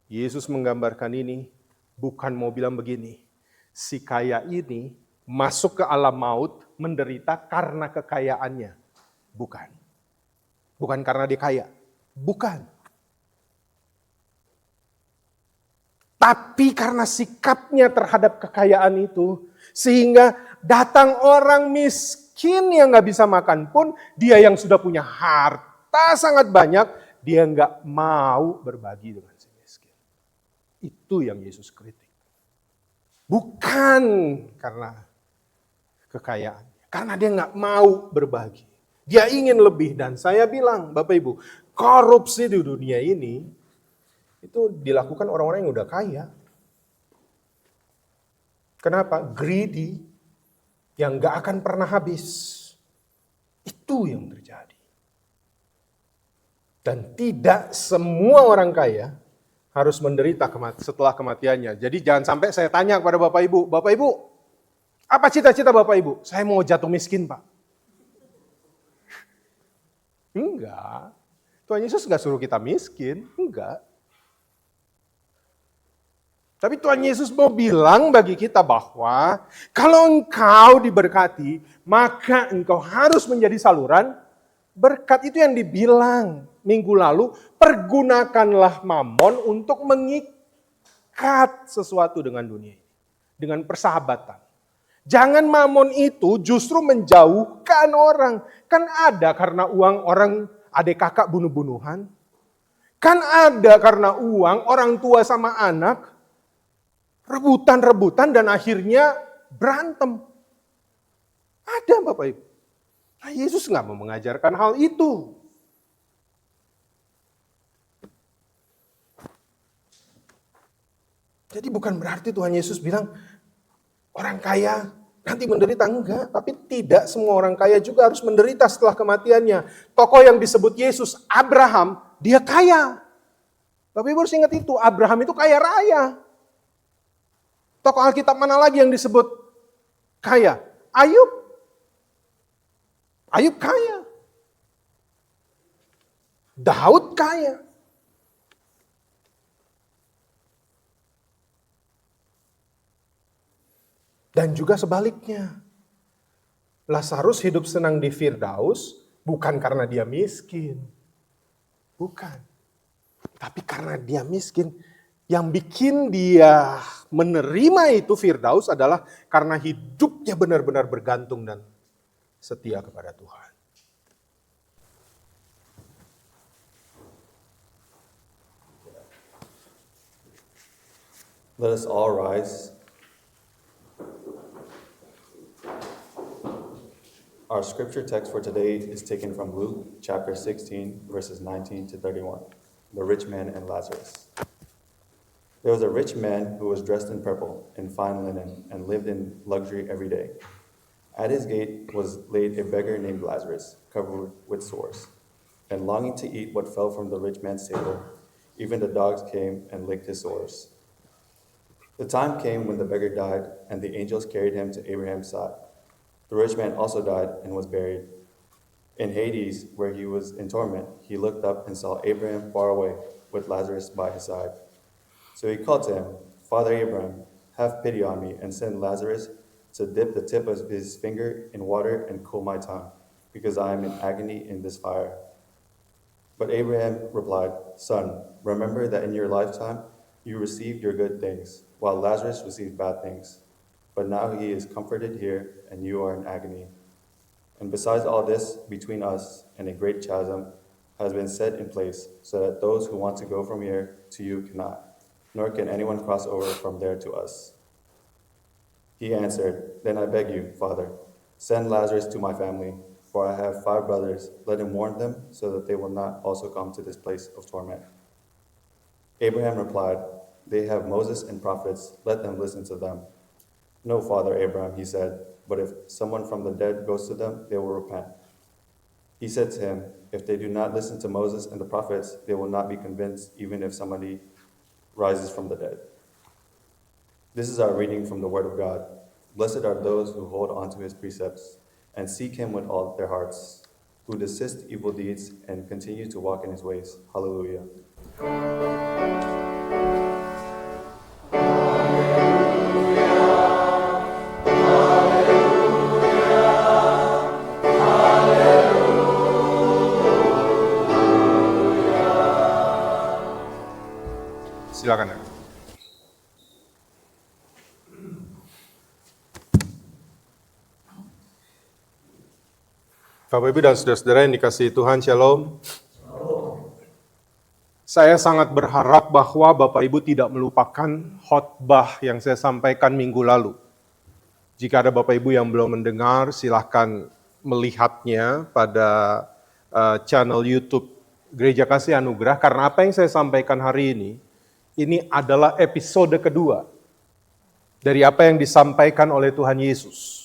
Yesus menggambarkan ini, bukan mau bilang begini, si kaya ini masuk ke alam maut, menderita karena kekayaannya. Bukan. Bukan karena dia kaya. Bukan. Tapi karena sikapnya terhadap kekayaan itu, sehingga datang orang miskin yang gak bisa makan pun, dia yang sudah punya harta sangat banyak, dia gak mau berbagi dengan si miskin. Itu yang Yesus kritik. Bukan karena kekayaan, karena dia gak mau berbagi. Dia ingin lebih, dan saya bilang, Bapak Ibu, korupsi di dunia ini, itu dilakukan orang-orang yang udah kaya. Kenapa? Greedy, yang gak akan pernah habis. Itu yang terjadi. Dan tidak semua orang kaya harus menderita setelah kematiannya. Jadi jangan sampai saya tanya kepada Bapak Ibu, apa cita-cita Bapak Ibu? Saya mau jatuh miskin, Pak. Enggak. Tuhan Yesus gak suruh kita miskin, enggak. Tapi Tuhan Yesus mau bilang bagi kita bahwa kalau engkau diberkati, maka engkau harus menjadi saluran berkat. Itu yang dibilang minggu lalu, pergunakanlah mamon untuk mengikat sesuatu dengan dunia ini. Dengan persahabatan. Jangan mamon itu justru menjauhkan orang. Kan ada karena uang orang adik kakak bunuh-bunuhan. Kan ada karena uang orang tua sama anak rebutan-rebutan dan akhirnya berantem. Ada Bapak Ibu. Nah, Yesus nggak mau mengajarkan hal itu. Jadi bukan berarti Tuhan Yesus bilang orang kaya nanti menderita, enggak. Tapi tidak semua orang kaya juga harus menderita setelah kematiannya. Tokoh yang disebut Yesus, Abraham, dia kaya. Bapak Ibu harus ingat itu, Abraham itu kaya raya. Tokoh Alkitab mana lagi yang disebut kaya? Ayub. Ayub kaya. Daud kaya. Dan juga sebaliknya. Lazarus hidup senang di Firdaus bukan karena dia miskin. Bukan. Tapi karena dia miskin. Yang bikin dia menerima itu Firdaus adalah karena hidupnya benar-benar bergantung dan setia kepada Tuhan. Let us all rise. Our scripture text for today is taken from Luke chapter 16, verses 19 to 31, the rich man and Lazarus. There was a rich man who was dressed in purple and fine linen and lived in luxury every day. At his gate was laid a beggar named Lazarus, covered with sores, and longing to eat what fell from the rich man's table. Even the dogs came and licked his sores. The time came when the beggar died, and the angels carried him to Abraham's side. The rich man also died and was buried. In Hades, where he was in torment, he looked up and saw Abraham far away, with Lazarus by his side. So he called to him, Father Abraham, have pity on me, and send Lazarus to dip the tip of his finger in water and cool my tongue, because I am in agony in this fire. But Abraham replied, Son, remember that in your lifetime you received your good things, while Lazarus received bad things. But now he is comforted here, and you are in agony. And besides all this, between us and a great chasm has been set in place, so that those who want to go from here to you cannot, nor can anyone cross over from there to us. He answered, Then I beg you, Father, send Lazarus to my family, for I have 5 brothers. Let him warn them, so that they will not also come to this place of torment. Abraham replied, They have Moses and prophets. Let them listen to them. No, Father Abraham, he said, but if someone from the dead goes to them, they will repent. He said to him, If they do not listen to Moses and the prophets, they will not be convinced, even if somebody rises from the dead. This is our reading from the Word of God. Blessed are those who hold on to his precepts and seek him with all their hearts, who desist evil deeds and continue to walk in his ways. Hallelujah. Silakan. Bapak Ibu dan saudara-saudara yang dikasihi Tuhan, Shalom. Saya sangat berharap bahwa Bapak Ibu tidak melupakan khotbah yang saya sampaikan minggu lalu. Jika ada Bapak Ibu yang belum mendengar, silahkan melihatnya pada channel YouTube Gereja Kasih Anugerah. Karena apa yang saya sampaikan hari ini adalah episode kedua dari apa yang disampaikan oleh Tuhan Yesus.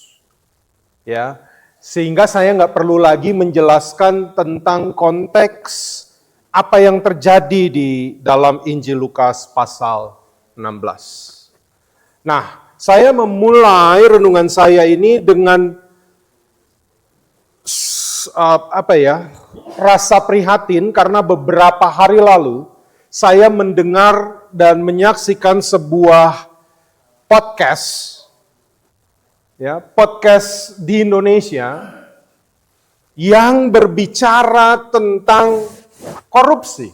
Ya, sehingga saya nggak perlu lagi menjelaskan tentang konteks apa yang terjadi di dalam Injil Lukas pasal 16. Nah, saya memulai renungan saya ini dengan rasa prihatin karena beberapa hari lalu saya mendengar dan menyaksikan sebuah podcast di Indonesia yang berbicara tentang korupsi.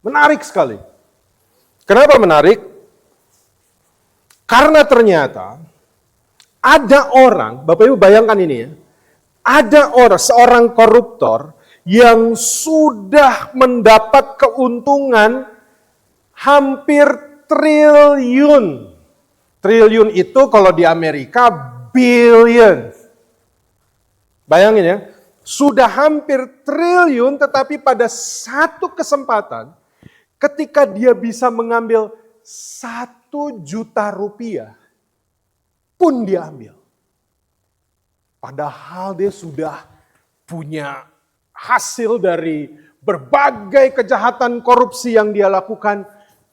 Menarik sekali. Kenapa menarik? Karena ternyata ada orang, Bapak Ibu bayangkan ini ya, ada seorang koruptor yang sudah mendapat keuntungan hampir triliun. Triliun itu kalau di Amerika billion. Bayangin ya, sudah hampir triliun tetapi pada satu kesempatan ketika dia bisa mengambil 1 juta rupiah pun dia ambil. Padahal dia sudah punya hasil dari berbagai kejahatan korupsi yang dia lakukan.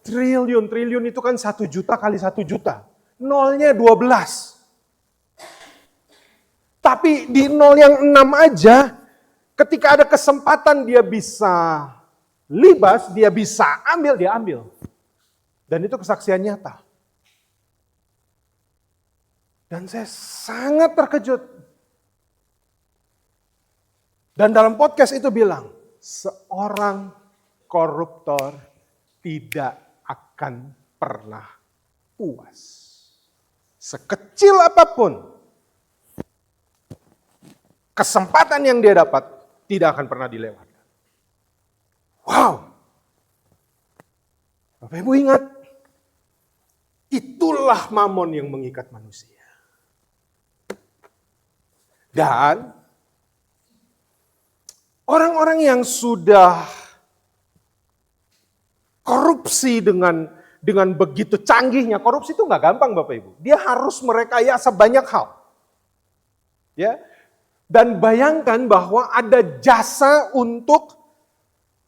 Triliun itu kan 1 juta kali 1 juta. Nolnya 12. Tapi di nol yang 6 aja, ketika ada kesempatan dia bisa libas, dia bisa ambil, dia ambil. Dan itu kesaksian nyata. Dan saya sangat terkejut. Dan dalam podcast itu bilang, seorang koruptor tidak akan pernah puas. Sekecil apapun kesempatan yang dia dapat tidak akan pernah dilewatkan. Wow. Bapak Ibu ingat, itulah mamon yang mengikat manusia. Dan orang-orang yang sudah korupsi dengan begitu canggihnya, korupsi itu nggak gampang Bapak Ibu. Dia harus merekayasa banyak hal. Ya. Dan bayangkan bahwa ada jasa untuk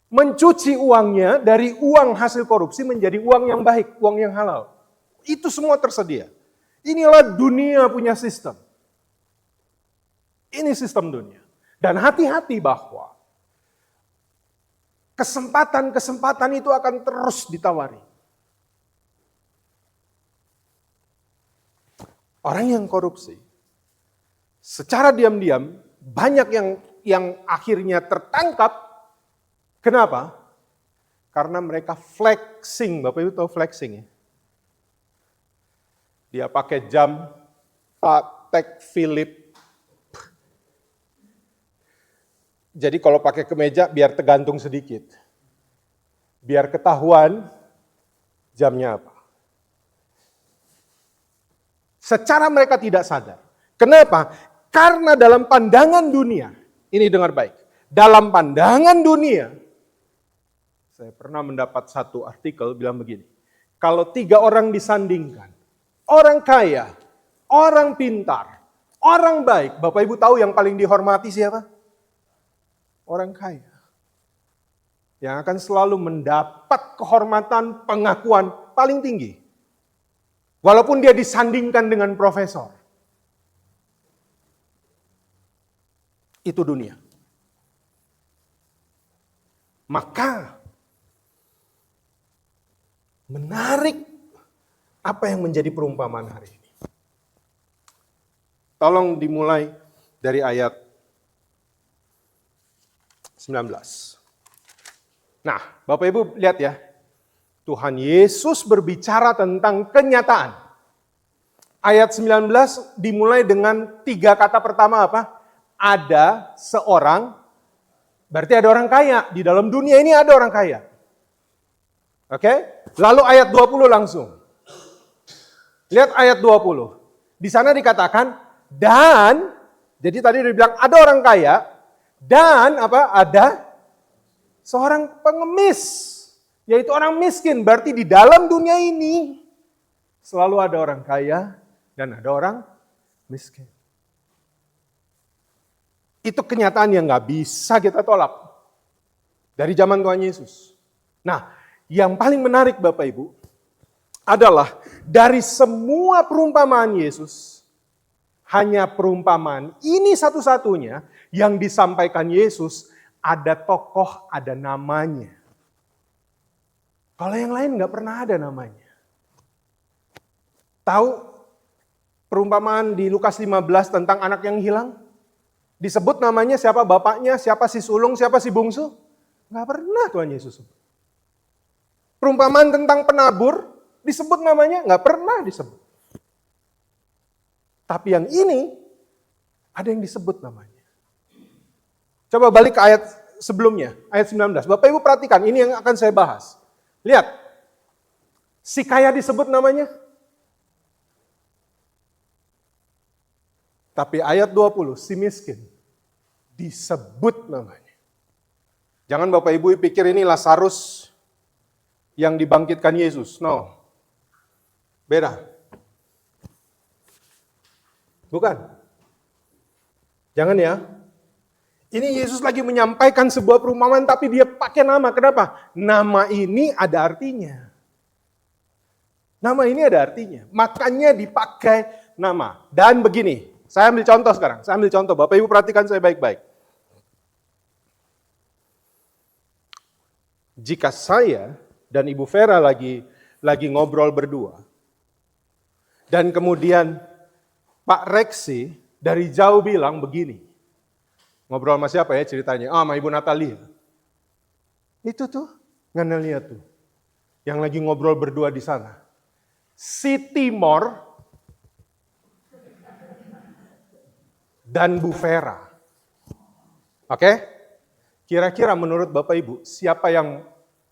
mencuci uangnya dari uang hasil korupsi menjadi uang yang baik, uang yang halal. Itu semua tersedia. Inilah dunia punya sistem. Ini sistem dunia. Dan hati-hati bahwa kesempatan-kesempatan itu akan terus ditawari. Orang yang korupsi, secara diam-diam, banyak yang akhirnya tertangkap. Kenapa? Karena mereka flexing. Bapak Ibu tahu flexing ya? Dia pakai jam Patek Philippe. Jadi kalau pakai kemeja biar tergantung sedikit. Biar ketahuan jamnya apa. Secara mereka tidak sadar. Kenapa? Karena dalam pandangan dunia, ini dengar baik. Dalam pandangan dunia, saya pernah mendapat satu artikel bilang begini. Kalau 3 orang disandingkan, orang kaya, orang pintar, orang baik. Bapak Ibu tahu yang paling dihormati siapa? Orang kaya. Yang akan selalu mendapat kehormatan, pengakuan paling tinggi. Walaupun dia disandingkan dengan profesor. Itu dunia. Maka menarik apa yang menjadi perumpamaan hari ini. Tolong dimulai dari ayat 19. Nah, Bapak Ibu lihat ya. Tuhan Yesus berbicara tentang kenyataan. Ayat 19 dimulai dengan 3 kata pertama apa? Ada seorang, berarti ada orang kaya. Di dalam dunia ini ada orang kaya. Oke? Lalu ayat 20 langsung. Lihat ayat 20. Di sana dikatakan, dan, jadi tadi dibilang ada orang kaya, dan apa? Ada seorang pengemis. Yaitu orang miskin, berarti di dalam dunia ini selalu ada orang kaya dan ada orang miskin. Itu kenyataan yang gak bisa kita tolak dari zaman Tuhan Yesus. Nah, yang paling menarik Bapak Ibu adalah dari semua perumpamaan Yesus, hanya perumpamaan ini satu-satunya yang disampaikan Yesus ada tokoh, ada namanya. Kalau yang lain nggak pernah ada namanya. Tahu perumpamaan di Lukas 15 tentang anak yang hilang? Disebut namanya siapa bapaknya, siapa si sulung, siapa si bungsu? Nggak pernah Tuhan Yesus sebut. Perumpamaan tentang penabur, disebut namanya? Nggak pernah disebut. Tapi yang ini, ada yang disebut namanya. Coba balik ke ayat sebelumnya, ayat 19. Bapak Ibu perhatikan, ini yang akan saya bahas. Lihat, si kaya disebut namanya. Tapi ayat 20, si miskin disebut namanya. Jangan Bapak Ibu pikir ini Lazarus yang dibangkitkan Yesus. No. Beda. Bukan. Jangan ya. Ini Yesus lagi menyampaikan sebuah perumpamaan tapi dia pakai nama. Kenapa? Nama ini ada artinya. Nama ini ada artinya. Makanya dipakai nama. Dan begini, saya ambil contoh sekarang. Saya ambil contoh. Bapak Ibu perhatikan saya baik-baik. Jika saya dan Ibu Vera lagi ngobrol berdua. Dan kemudian Pak Reksi dari jauh bilang begini. Ngobrol sama siapa ya ceritanya? Sama Ibu Natalia. Itu tuh, Ngenelia tuh. Yang lagi ngobrol berdua di sana. Si Timor dan Bu Vera. Oke? Kira-kira menurut Bapak Ibu, siapa yang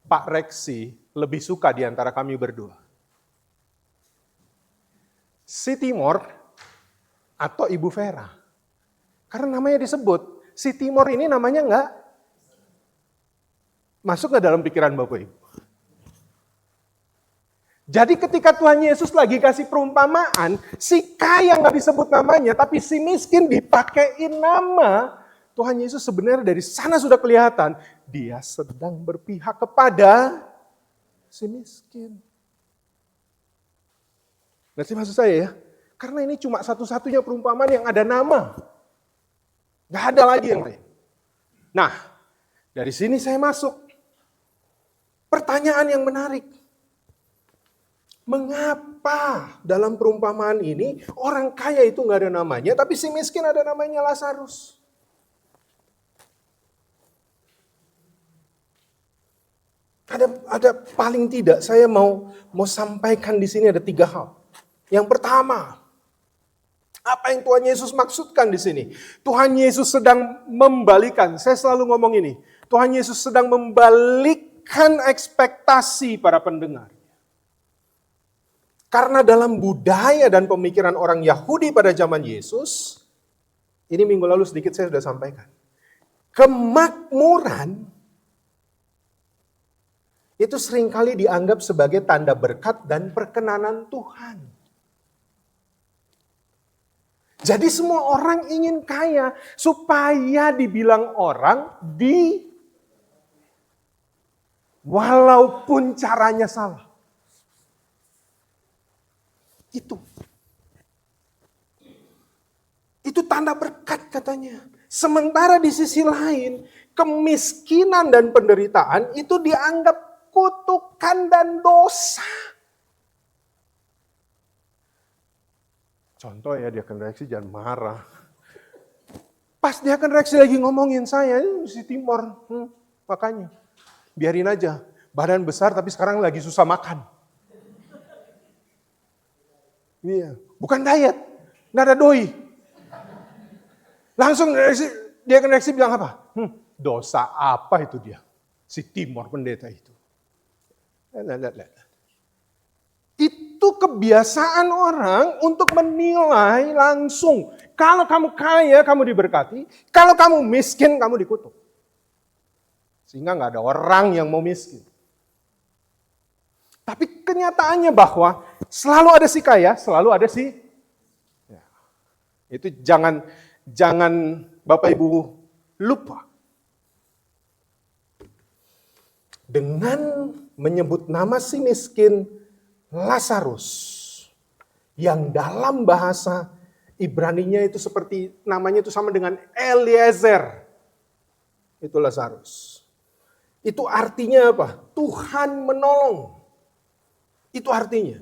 Pak Reksi lebih suka di antara kami berdua? Si Timor atau Ibu Vera? Karena namanya disebut. Si Timor ini namanya enggak masuk ke dalam pikiran Bapak Ibu. Jadi ketika Tuhan Yesus lagi kasih perumpamaan, si kaya nggak disebut namanya, tapi si miskin dipakein nama. Tuhan Yesus sebenarnya dari sana sudah kelihatan, dia sedang berpihak kepada si miskin. Ngerti maksud saya ya? Karena ini cuma satu-satunya perumpamaan yang ada nama. Gak ada lagi yang lain. Nah, dari sini saya masuk. Pertanyaan yang menarik. Mengapa dalam perumpamaan ini orang kaya itu gak ada namanya, tapi si miskin ada namanya Lazarus? Ada paling tidak saya mau sampaikan di sini ada 3 hal. Yang pertama, apa yang Tuhan Yesus maksudkan di sini? Tuhan Yesus sedang membalikan, saya selalu ngomong ini, Tuhan Yesus sedang membalikkan ekspektasi para pendengar. Karena dalam budaya dan pemikiran orang Yahudi pada zaman Yesus, ini minggu lalu sedikit saya sudah sampaikan. Kemakmuran itu seringkali dianggap sebagai tanda berkat dan perkenanan Tuhan. Jadi semua orang ingin kaya supaya dibilang orang walaupun caranya salah. Itu tanda berkat katanya. Sementara di sisi lain, kemiskinan dan penderitaan itu dianggap kutukan dan dosa. Contoh ya, dia akan reaksi jangan marah. Pas dia akan reaksi lagi ngomongin saya, si Timor, makanya biarin aja. Badan besar tapi sekarang lagi susah makan. Iya, bukan diet, nggak ada doi. Langsung dia reaksi bilang apa? Dosa apa itu dia? Si Timor pendeta itu. Itu kebiasaan orang untuk menilai langsung. Kalau kamu kaya, kamu diberkati. Kalau kamu miskin, kamu dikutuk. Sehingga nggak ada orang yang mau miskin. Tapi kenyataannya bahwa selalu ada si kaya, selalu ada si... Ya, itu jangan Bapak Ibu lupa. Dengan menyebut nama si miskin Lazarus, yang dalam bahasa Ibraninya itu seperti namanya itu sama dengan Eliezer. Itu Lazarus. Itu artinya apa? Tuhan menolong. Itu artinya.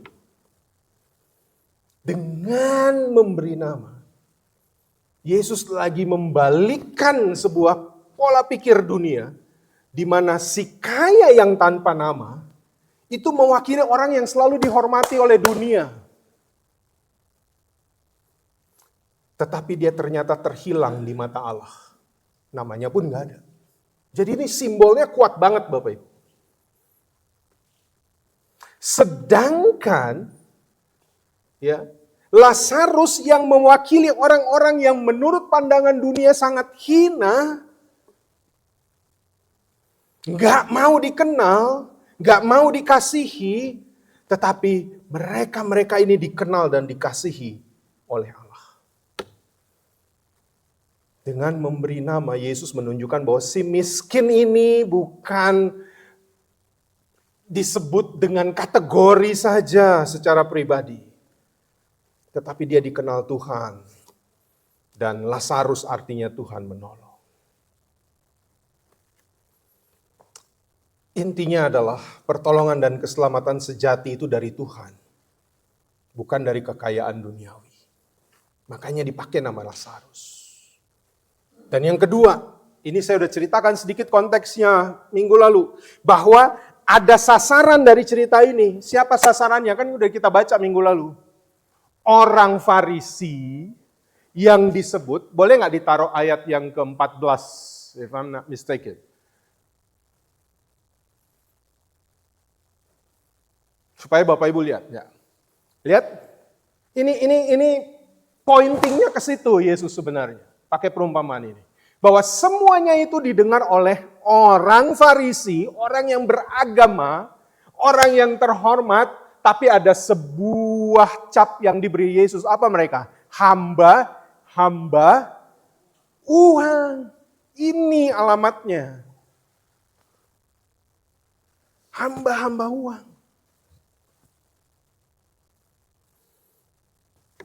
Dengan memberi nama, Yesus lagi membalikkan sebuah pola pikir dunia, di mana si kaya yang tanpa nama, itu mewakili orang yang selalu dihormati oleh dunia. Tetapi dia ternyata terhilang di mata Allah. Namanya pun gak ada. Jadi ini simbolnya kuat banget Bapak Ibu. Sedangkan ya, Lazarus yang mewakili orang-orang yang menurut pandangan dunia sangat hina, gak mau dikenal, gak mau dikasihi, tetapi mereka ini dikenal dan dikasihi oleh Allah. Dengan memberi nama, Yesus menunjukkan bahwa si miskin ini bukan disebut dengan kategori saja secara pribadi. Tetapi dia dikenal Tuhan. Dan Lazarus artinya Tuhan menolong. Intinya adalah pertolongan dan keselamatan sejati itu dari Tuhan. Bukan dari kekayaan duniawi. Makanya dipakai nama Lazarus. Dan yang kedua, ini saya udah ceritakan sedikit konteksnya minggu lalu. Bahwa ada sasaran dari cerita ini. Siapa sasarannya? Kan udah kita baca minggu lalu. Orang Farisi yang disebut, boleh nggak ditaruh ayat yang ke-14, if I'm not mistaken. Supaya Bapak Ibu lihat. Ya. Lihat, ini pointingnya ke situ Yesus sebenarnya. Pakai perumpamaan ini. Bahwa semuanya itu didengar oleh orang Farisi, orang yang beragama, orang yang terhormat, tapi ada sebuah cap yang diberi Yesus. Apa mereka? Hamba uang. Ini alamatnya. Hamba uang.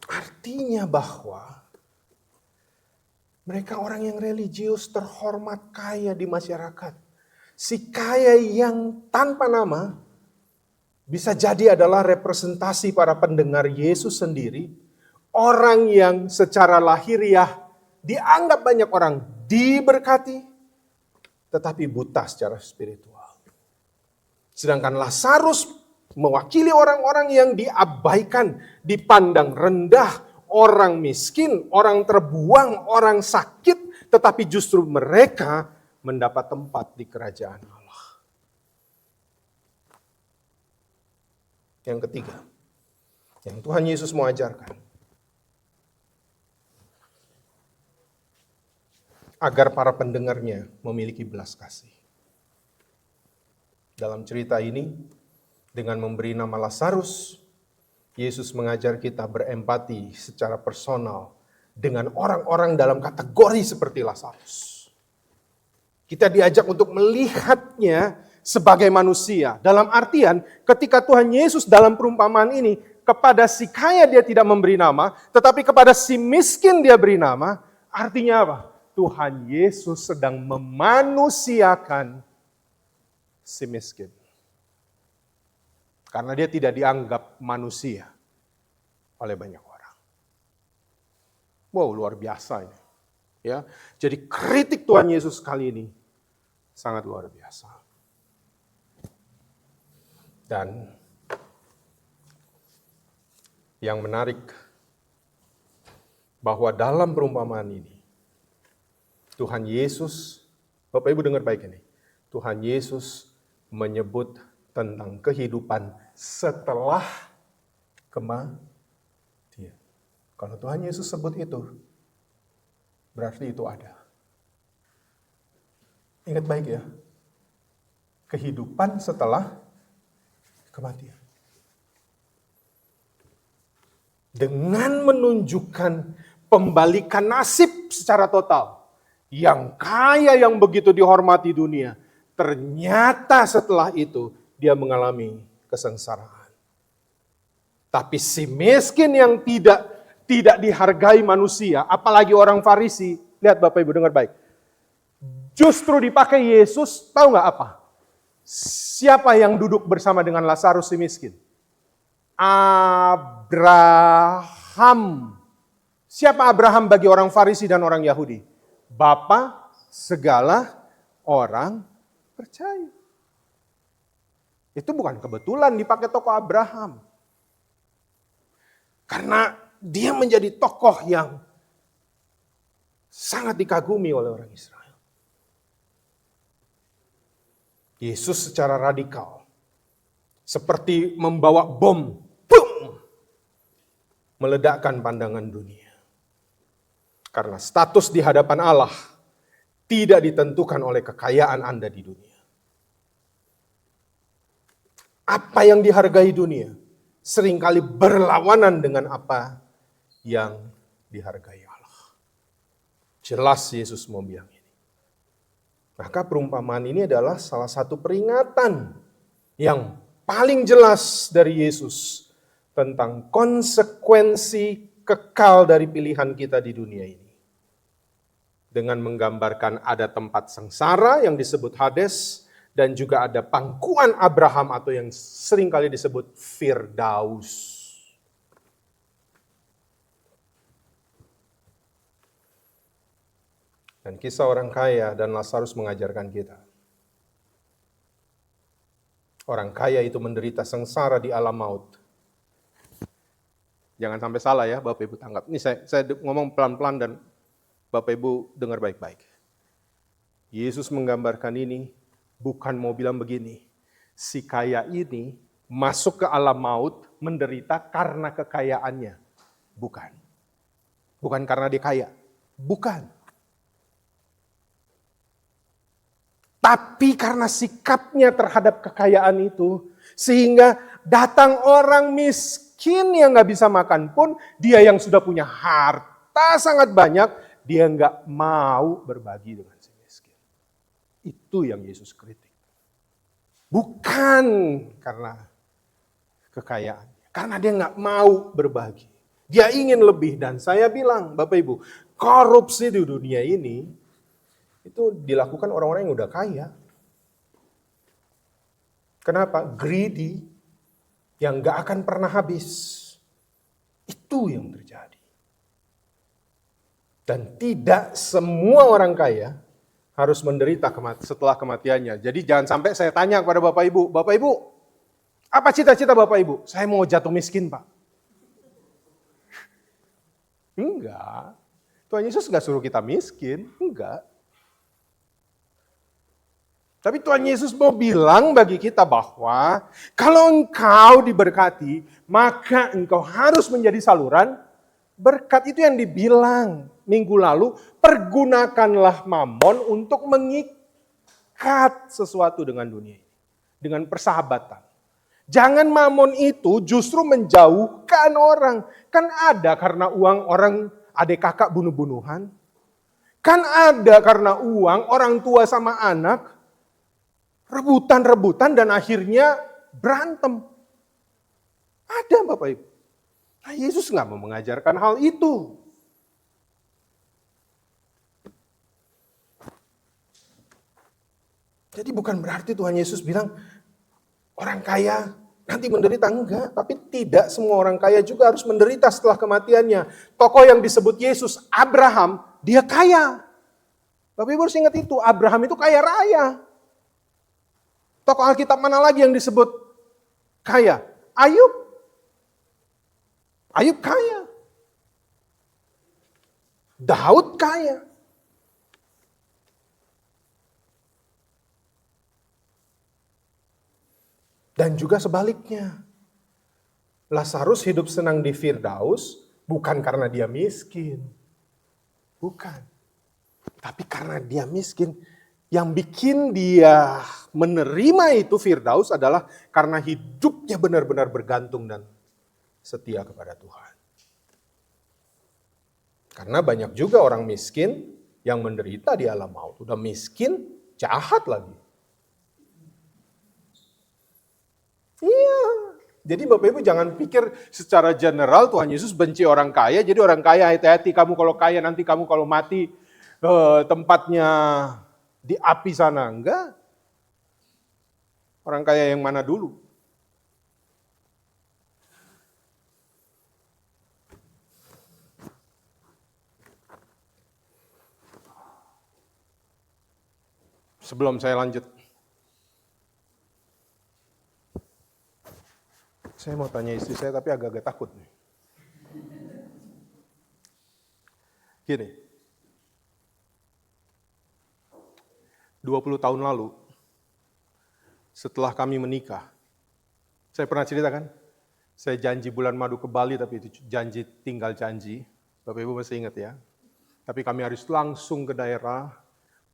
Artinya bahwa mereka orang yang religius, terhormat, kaya di masyarakat. Si kaya yang tanpa nama bisa jadi adalah representasi para pendengar Yesus sendiri. Orang yang secara lahiriah dianggap banyak orang diberkati, tetapi buta secara spiritual. Sedangkan Lazarus mewakili orang-orang yang diabaikan, dipandang rendah, orang miskin, orang terbuang, orang sakit, tetapi justru mereka mendapat tempat di kerajaan Allah. Yang ketiga, yang Tuhan Yesus mau ajarkan, agar para pendengarnya memiliki belas kasih. Dalam cerita ini, dengan memberi nama Lazarus, Yesus mengajar kita berempati secara personal dengan orang-orang dalam kategori seperti Lazarus. Kita diajak untuk melihatnya sebagai manusia. Dalam artian ketika Tuhan Yesus dalam perumpamaan ini, kepada si kaya dia tidak memberi nama, tetapi kepada si miskin dia beri nama, artinya apa? Tuhan Yesus sedang memanusiakan si miskin. Karena dia tidak dianggap manusia oleh banyak orang. Wow, luar biasa ini. Ya, jadi kritik Tuhan Yesus kali ini sangat luar biasa. Dan yang menarik bahwa dalam perumpamaan ini, Tuhan Yesus, Bapak Ibu dengar baik ini, Tuhan Yesus menyebut tentang kehidupan setelah kematian. Kalau Tuhan Yesus sebut itu, berarti itu ada. Ingat baik ya, kehidupan setelah kematian. Dengan menunjukkan pembalikan nasib secara total. Yang kaya yang begitu dihormati dunia, ternyata setelah itu dia mengalami kesengsaraan. Tapi si miskin yang tidak dihargai manusia, apalagi orang Farisi, lihat Bapak Ibu dengar baik. Justru dipakai Yesus, tahu nggak apa? Siapa yang duduk bersama dengan Lazarus si miskin? Abraham. Siapa Abraham bagi orang Farisi dan orang Yahudi? Bapa segala orang percaya. Itu bukan kebetulan dipakai tokoh Abraham. Karena dia menjadi tokoh yang sangat dikagumi oleh orang Israel. Yesus secara radikal, seperti membawa bom, boom, meledakkan pandangan dunia. Karena status di hadapan Allah tidak ditentukan oleh kekayaan Anda di dunia. Apa yang dihargai dunia seringkali berlawanan dengan apa yang dihargai Allah. Jelas Yesus mau bilang ini. Maka perumpamaan ini adalah salah satu peringatan yang paling jelas dari Yesus tentang konsekuensi kekal dari pilihan kita di dunia ini. Dengan menggambarkan ada tempat sengsara yang disebut Hades, dan juga ada pangkuan Abraham atau yang seringkali disebut Firdaus. Dan kisah orang kaya dan Lazarus mengajarkan kita. Orang kaya itu menderita sengsara di alam maut. Jangan sampai salah ya Bapak Ibu tanggap. Ini saya ngomong pelan-pelan dan Bapak Ibu dengar baik-baik. Yesus menggambarkan ini bukan mau bilang begini. Si kaya ini masuk ke alam maut menderita karena kekayaannya. Bukan. Bukan karena dia kaya. Bukan. Tapi karena sikapnya terhadap kekayaan itu, sehingga datang orang miskin yang gak bisa makan pun, dia yang sudah punya harta sangat banyak, dia gak mau berbagi dengan si miskin. Itu yang Yesus kritik. Bukan karena kekayaan, karena dia gak mau berbagi. Dia ingin lebih, dan saya bilang, Bapak Ibu, korupsi di dunia ini, itu dilakukan orang-orang yang udah kaya. Kenapa? Greedy, yang gak akan pernah habis. Itu yang terjadi. Dan tidak semua orang kaya harus menderita setelah kematiannya. Jadi jangan sampai saya tanya kepada Bapak Ibu, apa cita-cita Bapak Ibu? Saya mau jatuh miskin, Pak. Enggak. Tuhan Yesus gak suruh kita miskin, enggak. Tapi Tuhan Yesus mau bilang bagi kita bahwa kalau engkau diberkati, maka engkau harus menjadi saluran berkat. Itu yang dibilang minggu lalu, pergunakanlah mamon untuk mengikat sesuatu dengan dunia ini. Dengan persahabatan. Jangan mamon itu justru menjauhkan orang. Kan ada karena uang orang adik kakak bunuh-bunuhan. Kan ada karena uang orang tua sama anak rebutan-rebutan dan akhirnya berantem. Ada Bapak Ibu. Nah, Yesus nggak mau mengajarkan hal itu. Jadi bukan berarti Tuhan Yesus bilang orang kaya nanti menderita, enggak. Tapi tidak semua orang kaya juga harus menderita setelah kematiannya. Tokoh yang disebut Yesus, Abraham, dia kaya. Bapak Ibu harus ingat itu, Abraham itu kaya raya. Tokoh Alkitab mana lagi yang disebut kaya. Ayub kaya. Daud kaya. Dan juga sebaliknya. Lazarus hidup senang di Firdaus bukan karena dia miskin. Bukan. Tapi karena dia miskin, yang bikin dia menerima itu Firdaus adalah karena hidupnya benar-benar bergantung dan setia kepada Tuhan. Karena banyak juga orang miskin yang menderita di alam maut. Udah miskin, jahat lagi. Iya. Jadi Bapak Ibu jangan pikir secara general Tuhan Yesus benci orang kaya. Jadi orang kaya hati-hati, kamu kalau kaya nanti kamu kalau mati tempatnya di api sana. Enggak. Orang kaya yang mana dulu? Sebelum saya lanjut, saya mau tanya istri saya tapi agak-agak takut nih. Gini, 20 tahun lalu, setelah kami menikah, saya pernah ceritakan, saya janji bulan madu ke Bali, tapi itu janji tinggal janji. Bapak Ibu masih ingat ya. Tapi kami harus langsung ke daerah,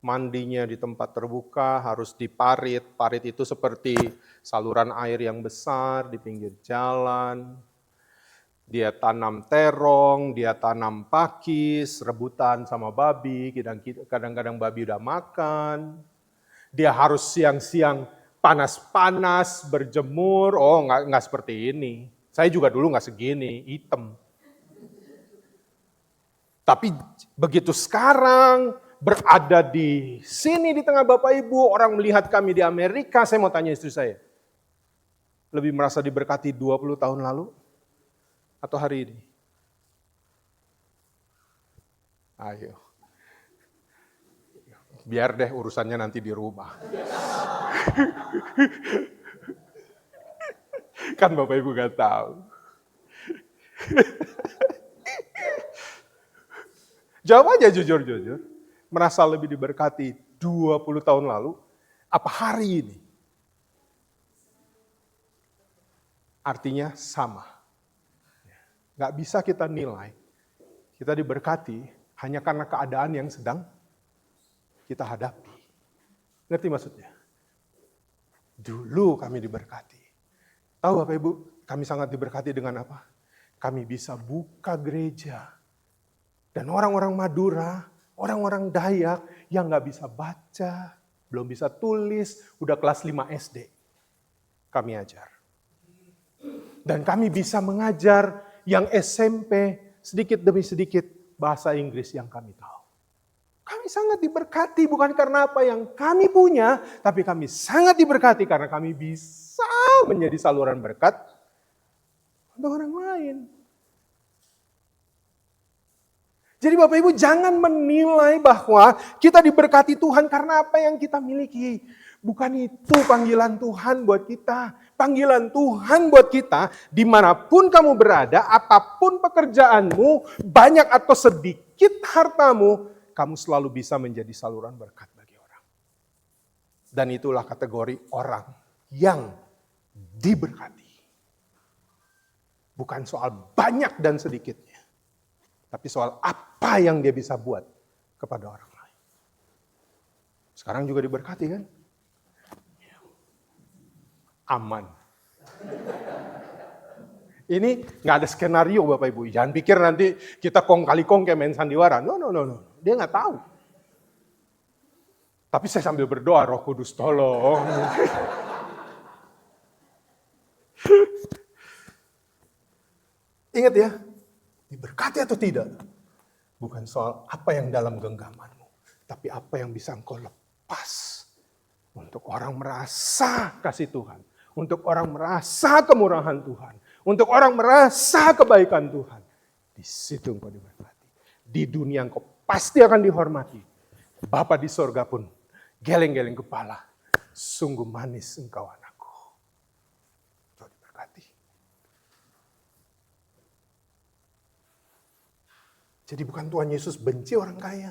mandinya di tempat terbuka, harus diparit. Parit itu seperti saluran air yang besar di pinggir jalan. Dia tanam terong, dia tanam pakis, rebutan sama babi, kadang-kadang babi udah makan. Dia harus siang-siang panas-panas, berjemur, nggak seperti ini. Saya juga dulu nggak segini, hitam. Tapi begitu sekarang, berada di sini di tengah Bapak Ibu, orang melihat kami di Amerika, saya mau tanya istri saya, lebih merasa diberkati 20 tahun lalu atau hari ini? Ayo. Biar deh urusannya nanti di rumah. Kan Bapak Ibu gak tahu. Jawab aja jujur-jujur. Merasa lebih diberkati 20 tahun lalu, apa hari ini? Artinya sama. Gak bisa kita nilai, kita diberkati hanya karena keadaan yang sedang kita hadapi. Ngerti maksudnya? Dulu kami diberkati. Tahu Bapak Ibu, kami sangat diberkati dengan apa? Kami bisa buka gereja. Dan orang-orang Madura, orang-orang Dayak yang gak bisa baca, belum bisa tulis, udah kelas 5 SD. Kami ajar. Dan kami bisa mengajar yang SMP sedikit demi sedikit bahasa Inggris yang kami tahu. Kami sangat diberkati bukan karena apa yang kami punya, tapi kami sangat diberkati karena kami bisa menjadi saluran berkat untuk orang lain. Jadi Bapak Ibu jangan menilai bahwa kita diberkati Tuhan karena apa yang kita miliki. Bukan itu panggilan Tuhan buat kita. Panggilan Tuhan buat kita, dimanapun kamu berada, apapun pekerjaanmu, banyak atau sedikit hartamu, kamu selalu bisa menjadi saluran berkat bagi orang. Dan itulah kategori orang yang diberkati. Bukan soal banyak dan sedikitnya, tapi soal apa yang dia bisa buat kepada orang lain. Sekarang juga diberkati kan? Aman. Ini nggak ada skenario Bapak Ibu. Jangan pikir nanti kita kong kali kong kayak main sandiwara. No. Dia nggak tahu. Tapi saya sambil berdoa, Roh Kudus tolong. Ingat ya, diberkati atau tidak, bukan soal apa yang dalam genggamanmu, tapi apa yang bisa engkau lepas untuk orang merasa kasih Tuhan, untuk orang merasa kemurahan Tuhan, untuk orang merasa kebaikan Tuhan. Di situ engkau diberkati. Di dunia engkau pasti akan dihormati. Bapa di sorga pun geleng-geleng kepala. Sungguh manis engkau anakku. Engkau diberkati. Jadi bukan Tuhan Yesus benci orang kaya,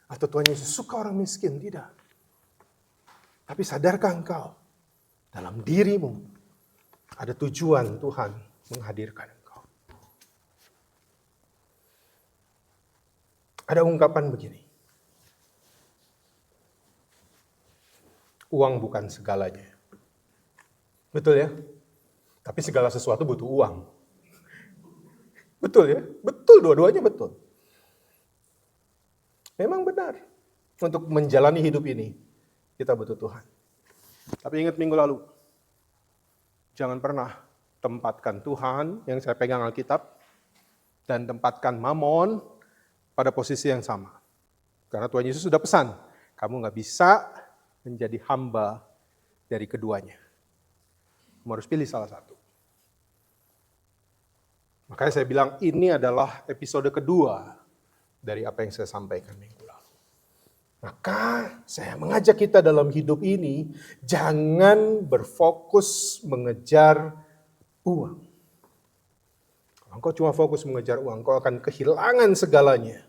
atau Tuhan Yesus suka orang miskin, tidak. Tapi sadarkah engkau, dalam dirimu ada tujuan Tuhan menghadirkan engkau. Ada ungkapan begini, uang bukan segalanya. Betul ya? Tapi segala sesuatu butuh uang. Betul ya? Betul, dua-duanya betul. Memang benar. Untuk menjalani hidup ini, kita butuh Tuhan. Tapi ingat minggu lalu, jangan pernah tempatkan Tuhan, yang saya pegang Alkitab, dan tempatkan Mamon pada posisi yang sama. Karena Tuhan Yesus sudah pesan, kamu gak bisa menjadi hamba dari keduanya. Kamu harus pilih salah satu. Makanya saya bilang ini adalah episode kedua dari apa yang saya sampaikan minggu lalu. Maka saya mengajak kita dalam hidup ini, jangan berfokus mengejar uang. Kalau engkau cuma fokus mengejar uang, engkau akan kehilangan segalanya.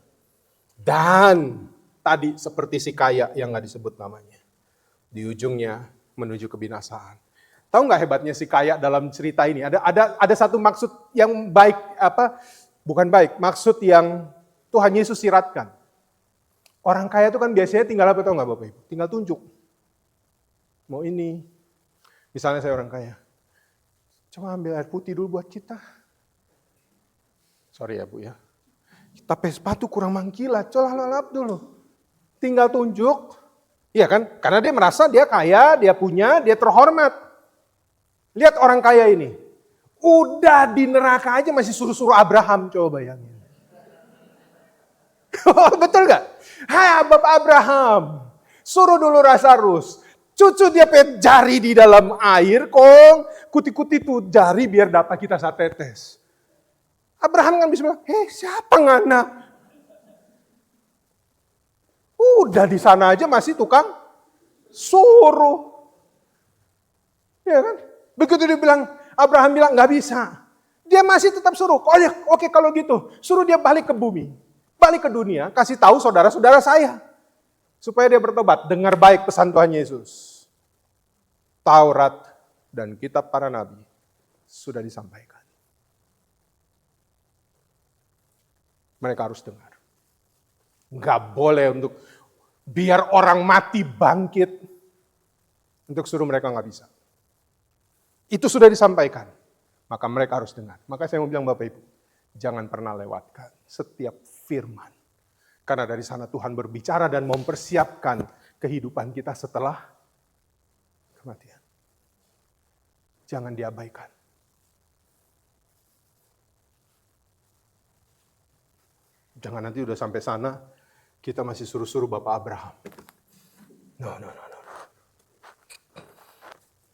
Dan tadi seperti si kaya yang gak disebut namanya. Di ujungnya menuju kebinasaan. Tahu nggak hebatnya si kaya dalam cerita ini? Ada satu maksud yang baik, bukan baik, maksud yang Tuhan Yesus siratkan. Orang kaya itu kan biasanya tinggal apa, tahu nggak Bapak Ibu? Tinggal tunjuk. Mau ini, misalnya saya orang kaya. Coba ambil air putih dulu buat kita. Sorry ya Bu ya. Kita pakai sepatu kurang mangkilat, coba lalap dulu. Tinggal tunjuk. Iya kan? Karena dia merasa dia kaya, dia punya, dia terhormat. Lihat orang kaya ini. Udah di neraka aja masih suruh-suruh Abraham. Coba bayangin. Betul gak? Hai Bapak Abraham. Suruh dulu Lazarus. Cucu dia pengen jari di dalam air. Kong. Kuti-kuti tuh jari biar dapat kita satetes. Abraham kan bisa bilang, siapa ngana? Udah di sana aja masih tukang suruh. Ya kan? Begitu dia bilang, Abraham bilang nggak bisa. Dia masih tetap suruh. Oke kalau gitu, suruh dia balik ke bumi. Balik ke dunia, kasih tahu saudara-saudara saya. Supaya dia bertobat. Dengar baik pesan Tuhan Yesus. Taurat dan kitab para nabi sudah disampaikan. Mereka harus dengar. Nggak boleh untuk biar orang mati bangkit. Untuk suruh mereka nggak bisa. Itu sudah disampaikan. Maka mereka harus dengar. Maka saya mau bilang Bapak Ibu, jangan pernah lewatkan setiap firman. Karena dari sana Tuhan berbicara dan mempersiapkan kehidupan kita setelah kematian. Jangan diabaikan. Jangan nanti udah sampai sana, kita masih suruh-suruh Bapak Abraham. No.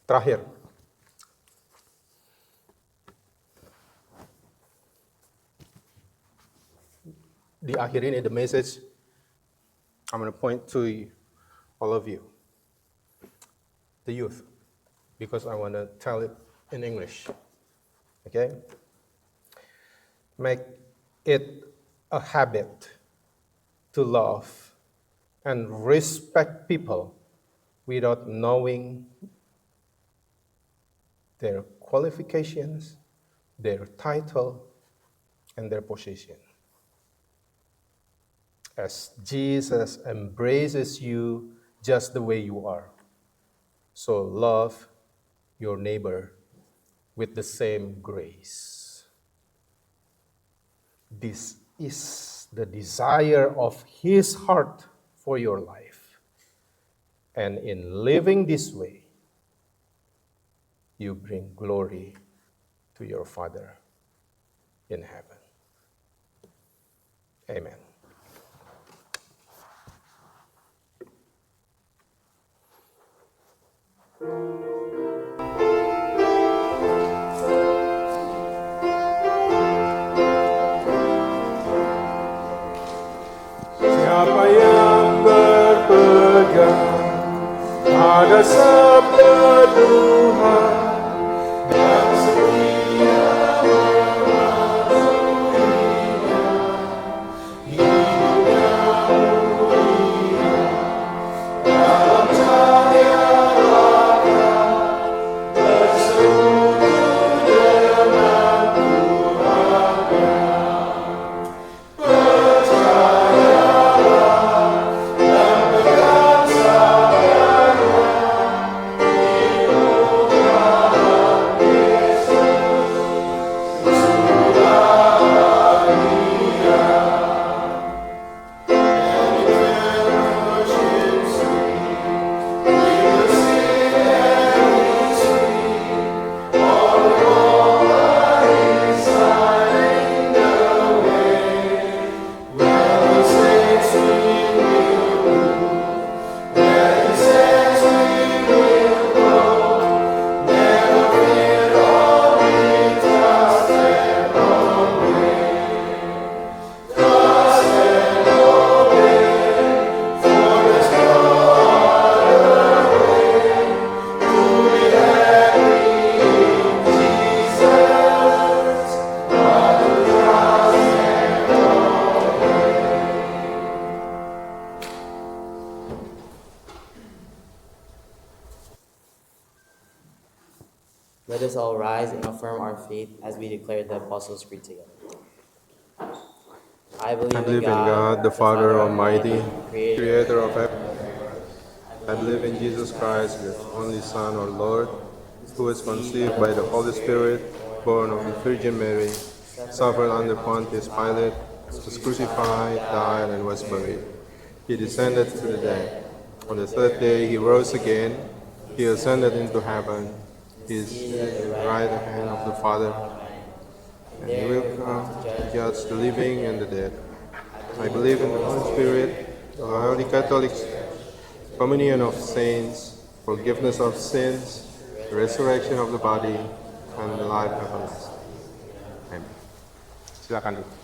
Terakhir. Di akhir ini, the message, I'm going to point to all of you. The youth. Because I want to tell it in English. Okay? Make it a habit to love and respect people without knowing their qualifications, their title, and their position. As Jesus embraces you just the way you are, so love your neighbor with the same grace. This is the desire of His heart for your life. And in living this way, you bring glory to your Father in heaven. Amen. Siapa yang berpegang pada sabda Tuhan dan setia mematuhinya, affirm our faith as we declare the Apostles' Creed together. I I believe in God, the Father Almighty, creator of everything. I believe in Jesus Christ, His only Son, our Lord, who was conceived by the Holy Spirit, born of the Virgin Mary, suffered under Pontius Pilate, was crucified, died, and was buried. He descended to the dead. On the third day he rose again. He ascended into heaven. He is at the right hand of the Father, and he will come to judge the living and the dead. I believe in the Holy Spirit, the Holy Catholic Church, communion of saints, forgiveness of sins, the resurrection of the body, and the life everlasting. Amen. Silakan dulu.